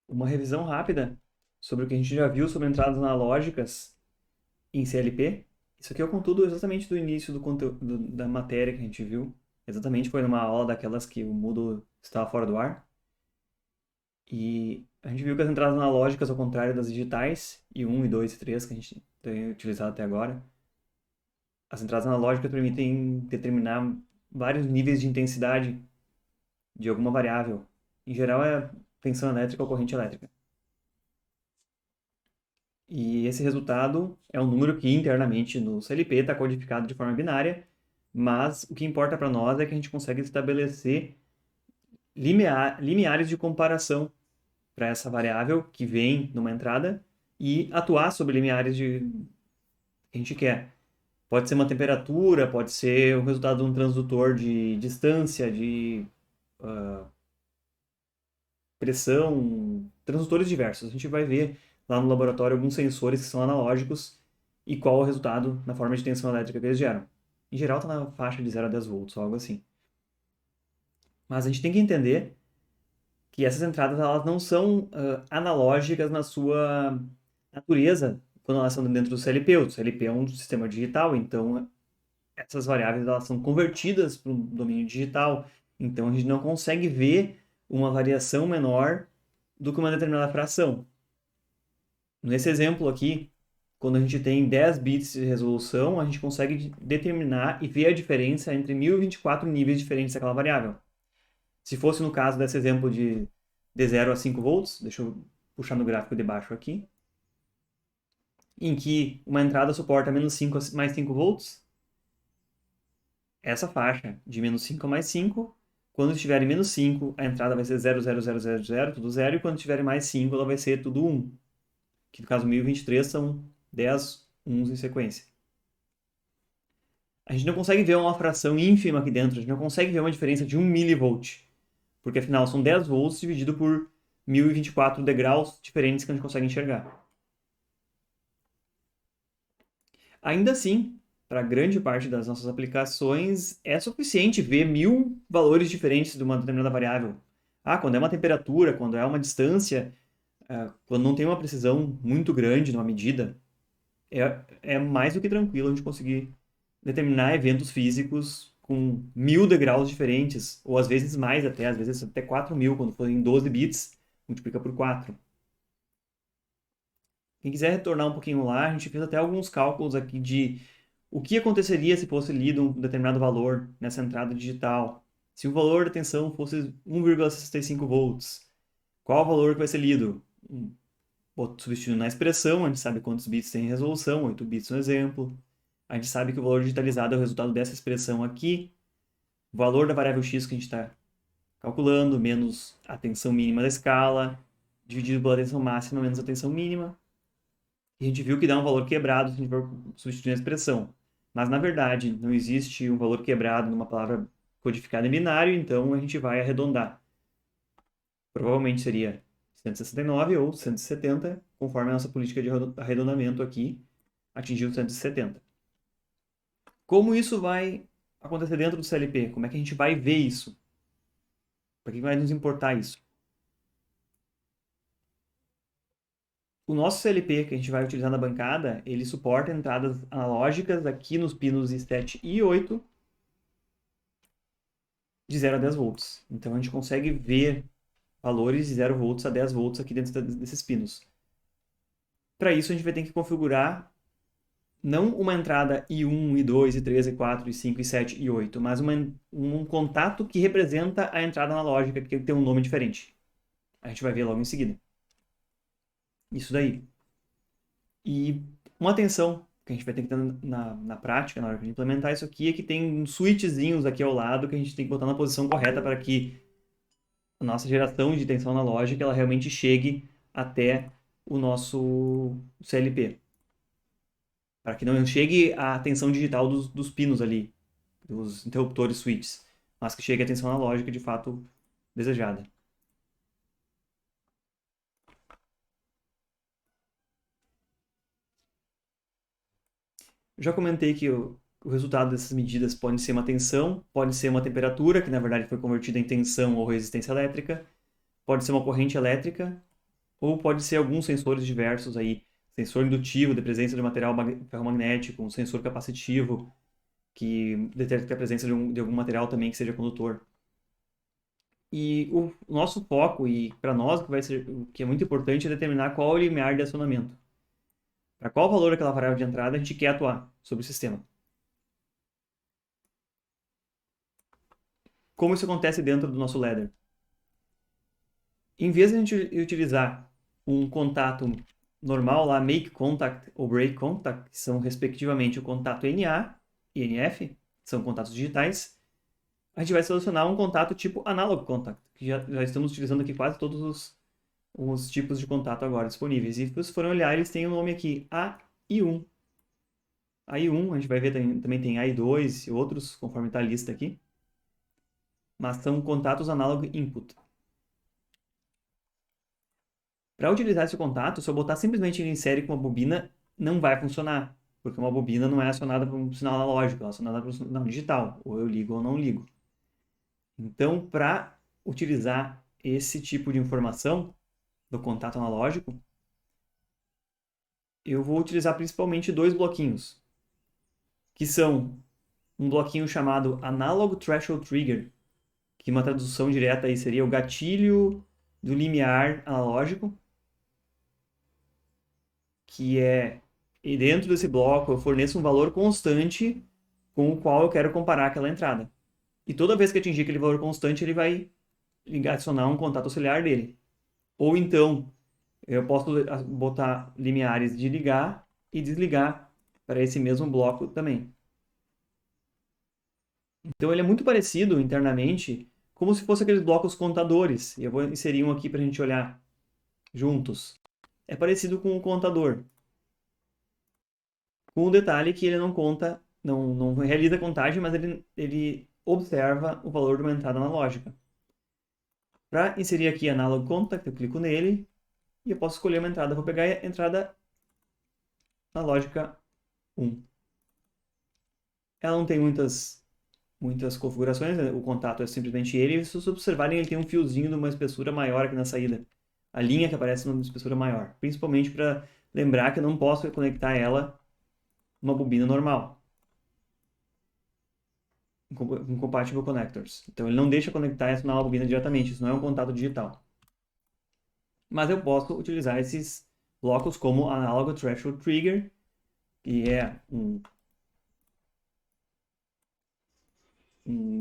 Uma revisão rápida sobre o que a gente já viu sobre entradas analógicas em CLP. Isso aqui é o conteúdo exatamente do início do conteúdo da matéria que a gente viu. Exatamente foi numa aula daquelas que o Moodle estava fora do ar. E a gente viu que as entradas analógicas, ao contrário das digitais, e 1, e 2 e 3 que a gente tem utilizado até agora, as entradas analógicas permitem determinar vários níveis de intensidade de alguma variável. Em geral é tensão elétrica ou corrente elétrica. E esse resultado é um número que internamente no CLP está codificado de forma binária, mas o que importa para nós é que a gente consegue estabelecer limiares de comparação para essa variável que vem numa entrada e atuar sobre limiares que a gente quer. Pode ser uma temperatura, pode ser o resultado de um transdutor de distância, de pressão, transdutores diversos. A gente vai ver lá no laboratório alguns sensores que são analógicos e qual é o resultado na forma de tensão elétrica que eles geram. Em geral está na faixa de 0 a 10 volts, ou algo assim. Mas a gente tem que entender que essas entradas elas não são analógicas na sua natureza quando elas estão dentro do CLP. O CLP é um sistema digital, então essas variáveis elas são convertidas para o domínio digital. Então a gente não consegue ver uma variação menor do que uma determinada fração. Nesse exemplo aqui, quando a gente tem 10 bits de resolução, a gente consegue determinar e ver a diferença entre 1024 níveis diferentes daquela variável. Se fosse no caso desse exemplo de 0 a 5 volts, deixa eu puxar no gráfico de baixo aqui, em que uma entrada suporta menos 5 mais 5 volts, essa faixa de menos 5 a mais 5, quando estiver em menos 5, a entrada vai ser 0, tudo 0, e quando estiver em mais 5, ela vai ser tudo 1, que no caso 1023 são 10 uns em sequência. A gente não consegue ver uma fração ínfima aqui dentro, a gente não consegue ver uma diferença de 1 milivolt, porque afinal são 10 volts dividido por 1024 degraus diferentes que a gente consegue enxergar. Ainda assim, para grande parte das nossas aplicações, é suficiente ver 1000 valores diferentes de uma determinada variável. Quando é uma temperatura, quando é uma distância, quando não tem uma precisão muito grande numa medida, é mais do que tranquilo a gente conseguir determinar eventos físicos com 1000 degraus diferentes, ou às vezes mais até, às vezes até 4000, quando for em 12 bits, multiplica por 4. Quem quiser retornar um pouquinho lá, a gente fez até alguns cálculos aqui de o que aconteceria se fosse lido um determinado valor nessa entrada digital. Se o valor da tensão fosse 1,65 volts, qual o valor que vai ser lido? Substituindo na expressão, a gente sabe quantos bits tem em resolução, 8 bits no exemplo. A gente sabe que o valor digitalizado é o resultado dessa expressão aqui, o valor da variável x que a gente está calculando, menos a tensão mínima da escala, dividido pela tensão máxima menos a tensão mínima. E a gente viu que dá um valor quebrado se a gente for substituir a expressão. Mas, na verdade, não existe um valor quebrado numa palavra codificada em binário, então a gente vai arredondar. Provavelmente seria 169 ou 170, conforme a nossa política de arredondamento aqui atingiu 170. Como isso vai acontecer dentro do CLP? Como é que a gente vai ver isso? Para que vai nos importar isso? O nosso CLP que a gente vai utilizar na bancada, ele suporta entradas analógicas aqui nos pinos I7 e I8 de 0 a 10 volts. Então a gente consegue ver valores de 0 volts a 10 volts aqui dentro desses pinos. Para isso a gente vai ter que configurar não uma entrada I1, I2, I3, I4, I5, I7 e I8, mas um contato que representa a entrada analógica, que tem um nome diferente. A gente vai ver logo em seguida. Isso daí. E uma atenção que a gente vai ter que ter na prática, na hora de implementar isso aqui, é que tem uns switchzinhos aqui ao lado que a gente tem que botar na posição correta para que a nossa geração de tensão analógica ela realmente chegue até o nosso CLP. Para que não chegue a tensão digital dos pinos ali, dos interruptores switches, mas que chegue a tensão analógica de fato desejada. Eu já comentei que o resultado dessas medidas pode ser uma tensão, pode ser uma temperatura, que na verdade foi convertida em tensão ou resistência elétrica, pode ser uma corrente elétrica, ou pode ser alguns sensores diversos aí, sensor indutivo de presença de material ferromagnético, um sensor capacitivo, que detecta a presença de algum material também que seja condutor. E o nosso foco, e para nós o que é muito importante, é determinar qual é o limiar de acionamento. Para qual valor daquela variável de entrada a gente quer atuar sobre o sistema. Como isso acontece dentro do nosso ladder? Em vez de a gente utilizar um contato normal lá, make contact ou break contact, que são respectivamente o contato NA e NF, são contatos digitais, a gente vai selecionar um contato tipo analog contact, que já estamos utilizando aqui quase todos os tipos de contato agora disponíveis. E se vocês forem olhar, eles têm o nome aqui, A e 1. A e 1, a gente vai ver também tem A e 2 e outros, conforme está a lista aqui. Mas são contatos analog input. Para utilizar esse contato, se eu botar simplesmente ele em série com uma bobina, não vai funcionar, porque uma bobina não é acionada por um sinal analógico, ela é acionada por um sinal digital, ou eu ligo ou não ligo. Então, para utilizar esse tipo de informação do contato analógico, eu vou utilizar principalmente dois bloquinhos, que são um bloquinho chamado Analog Threshold Trigger, que uma tradução direta aí seria o gatilho do limiar analógico, que é, e dentro desse bloco eu forneço um valor constante com o qual eu quero comparar aquela entrada. E toda vez que atingir aquele valor constante, ele vai adicionar um contato auxiliar dele. Ou então, eu posso botar limiares de ligar e desligar para esse mesmo bloco também. Então ele é muito parecido internamente, como se fosse aqueles blocos contadores. E eu vou inserir um aqui para a gente olhar juntos. É parecido com o contador, com o detalhe que ele não conta, não realiza a contagem, mas ele observa o valor de uma entrada analógica. Para inserir aqui Analog Contact, eu clico nele e eu posso escolher uma entrada. Vou pegar a entrada analógica 1. Ela não tem muitas configurações, né? O contato é simplesmente ele. E se vocês observarem, ele tem um fiozinho de uma espessura maior aqui na saída. A linha que aparece numa espessura maior. Principalmente para lembrar que eu não posso conectar ela numa bobina normal. Incompatible connectors. Então ele não deixa conectar essa nova bobina diretamente, isso não é um contato digital. Mas eu posso utilizar esses blocos como Analog Threshold Trigger, que é um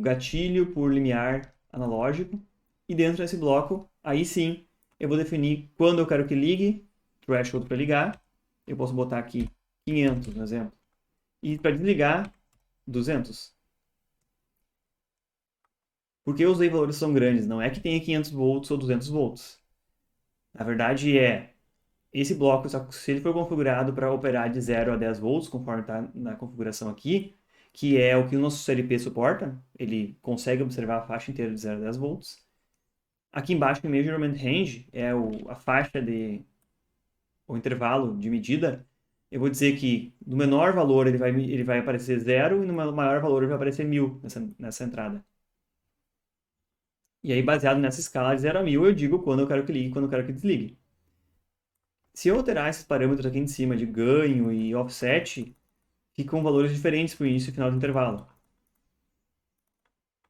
gatilho por limiar analógico. E dentro desse bloco, aí sim, eu vou definir quando eu quero que ligue, threshold para ligar. Eu posso botar aqui 500, no exemplo. E para desligar, 200. Porque eu usei valores que são grandes, não é que tenha 500 volts ou 200 volts. Na verdade esse bloco, se ele for configurado para operar de 0 a 10 volts, conforme está na configuração aqui, que é o que o nosso CLP suporta, ele consegue observar a faixa inteira de 0 a 10 volts. Aqui embaixo, no Measurement Range, é a faixa o intervalo de medida. Eu vou dizer que no menor valor ele vai aparecer 0 e no maior valor ele vai aparecer 1000 nessa entrada. E aí, baseado nessa escala de 0 a 1000, eu digo quando eu quero que ligue e quando eu quero que desligue. Se eu alterar esses parâmetros aqui em cima de ganho e offset, ficam valores diferentes para o início e final do intervalo.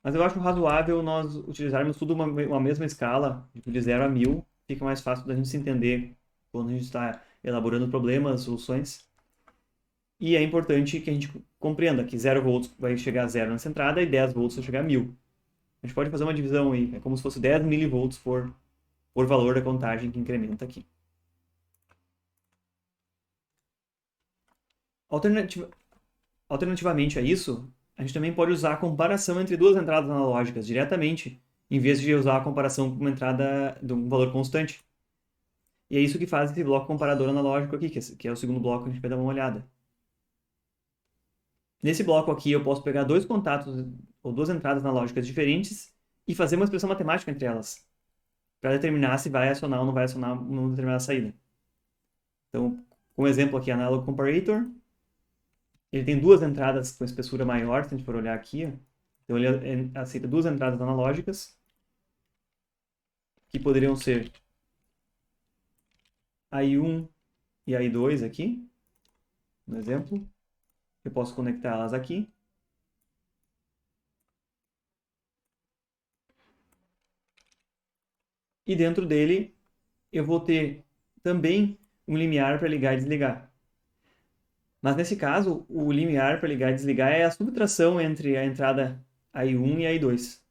Mas eu acho razoável nós utilizarmos tudo uma mesma escala, de 0 a 1000, fica mais fácil da gente se entender quando a gente está elaborando problemas, soluções. E é importante que a gente compreenda que 0 volts vai chegar a 0 nessa entrada e 10 volts vai chegar a 1000. A gente pode fazer uma divisão aí, é como se fosse 10 milivolts por valor da contagem que incrementa aqui. Alternativamente a isso, a gente também pode usar a comparação entre duas entradas analógicas diretamente, em vez de usar a comparação com uma entrada de um valor constante. E é isso que faz esse bloco comparador analógico aqui, que é o segundo bloco que a gente vai dar uma olhada. Nesse bloco aqui, eu posso pegar dois contatos ou duas entradas analógicas diferentes e fazer uma expressão matemática entre elas, para determinar se vai acionar ou não vai acionar uma determinada saída. Então, como exemplo aqui, Analog Comparator, ele tem duas entradas com espessura maior, se a gente for olhar aqui. Então ele aceita duas entradas analógicas, que poderiam ser a I1 e a I2 aqui, no exemplo. Eu posso conectá-las aqui. E dentro dele, eu vou ter também um limiar para ligar e desligar. Mas nesse caso, o limiar para ligar e desligar é a subtração entre a entrada I1 e a I2.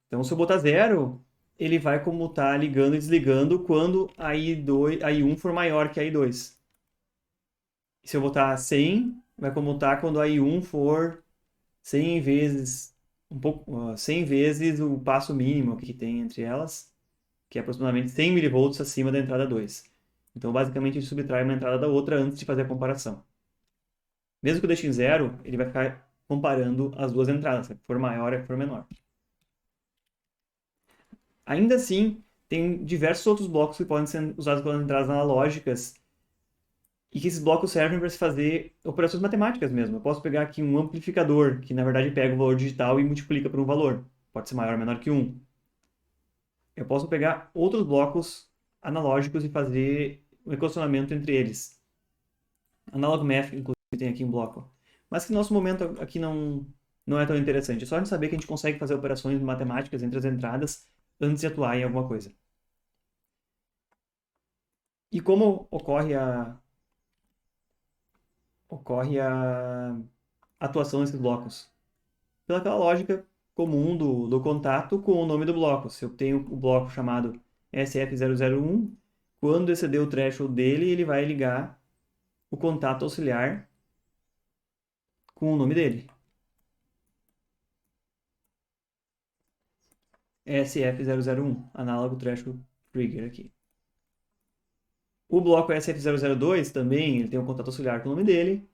Então, se eu botar 0, ele vai comutar ligando e desligando quando a I1 for maior que a I2. E se eu botar 100, vai comutar quando a I1 for 100 vezes, 100 vezes o passo mínimo que tem entre elas, que é aproximadamente 100 mV acima da entrada 2. Então, basicamente, ele subtrai uma entrada da outra antes de fazer a comparação. Mesmo que eu deixe em 0, ele vai ficar comparando as duas entradas, se for maior e se for menor. Ainda assim, tem diversos outros blocos que podem ser usados pelas entradas analógicas e que esses blocos servem para se fazer operações matemáticas mesmo. Eu posso pegar aqui um amplificador, que na verdade pega o valor digital e multiplica por um valor. Pode ser maior ou menor que 1. Eu posso pegar outros blocos analógicos e fazer um equacionamento entre eles. Analog Math, inclusive, tem aqui um bloco. Mas que no nosso momento aqui não é tão interessante. É só a gente saber que a gente consegue fazer operações matemáticas entre as entradas antes de atuar em alguma coisa. E como ocorre a atuação desses blocos? Pela aquela lógica comum do contato com o nome do bloco. Se eu tenho o bloco chamado SF001, quando exceder o threshold dele, ele vai ligar o contato auxiliar com o nome dele. SF001, análogo threshold trigger aqui. O bloco SF002 também, ele tem um contato auxiliar com o nome dele.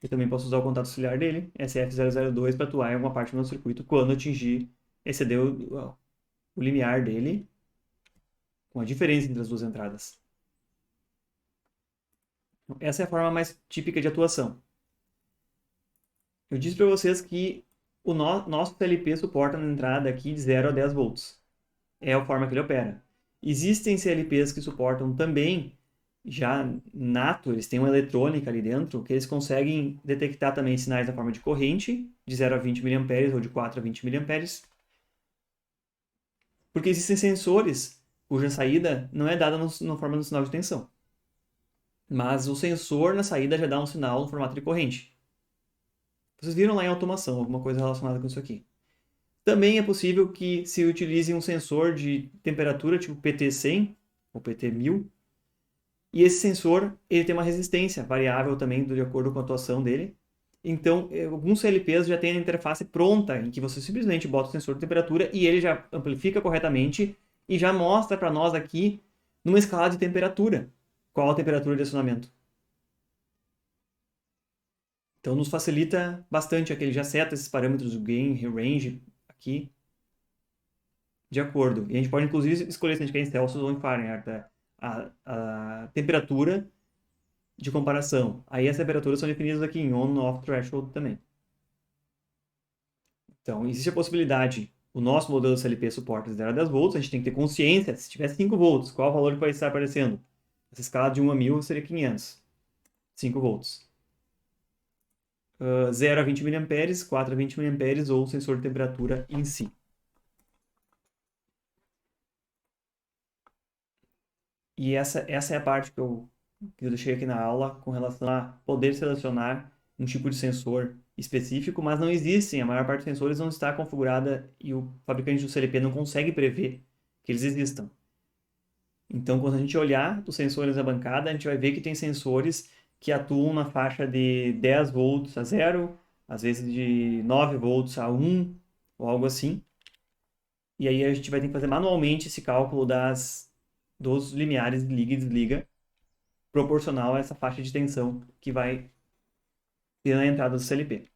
Eu também posso usar o contato auxiliar dele, SF002, para atuar em alguma parte do meu circuito quando exceder o limiar dele, com a diferença entre as duas entradas. Essa é a forma mais típica de atuação. Eu disse para vocês que o nosso CLP suporta na entrada aqui de 0 a 10 volts. É a forma que ele opera. Existem CLPs que suportam também, já nato, eles têm uma eletrônica ali dentro, que eles conseguem detectar também sinais na forma de corrente, de 0 a 20 mA ou de 4 a 20 mA, porque existem sensores cuja saída não é dada na forma do sinal de tensão. Mas o sensor na saída já dá um sinal no formato de corrente. Vocês viram lá em automação, alguma coisa relacionada com isso aqui. Também é possível que se utilize um sensor de temperatura tipo PT100 ou PT1000, e esse sensor ele tem uma resistência variável também de acordo com a atuação dele. Então, alguns CLPs já têm a interface pronta, em que você simplesmente bota o sensor de temperatura e ele já amplifica corretamente e já mostra para nós aqui, numa escala de temperatura, qual a temperatura de acionamento. Então, nos facilita bastante, aquele já seta esses parâmetros do gain, range aqui, de acordo. E a gente pode, inclusive, escolher se a gente quer em Celsius ou em Fahrenheit a temperatura de comparação. Aí as temperaturas são definidas aqui em on-off threshold também. Então, existe a possibilidade, o nosso modelo CLP suporta 0 a 10 volts, a gente tem que ter consciência, se tiver 5 volts, qual o valor que vai estar aparecendo? Essa escala de 1 a 1000 seria 500, 5 volts. 0 a 20 mA, 4 a 20 mA ou o sensor de temperatura em si. E essa é a parte que eu deixei aqui na aula com relação a poder selecionar um tipo de sensor específico, mas não existem, a maior parte dos sensores não está configurada e o fabricante do CLP não consegue prever que eles existam. Então, quando a gente olhar os sensores na bancada, a gente vai ver que tem sensores que atuam na faixa de 10 volts a 0, às vezes de 9 volts a 1, ou algo assim. E aí a gente vai ter que fazer manualmente esse cálculo dos limiares de liga e desliga, proporcional a essa faixa de tensão que vai ter na entrada do CLP.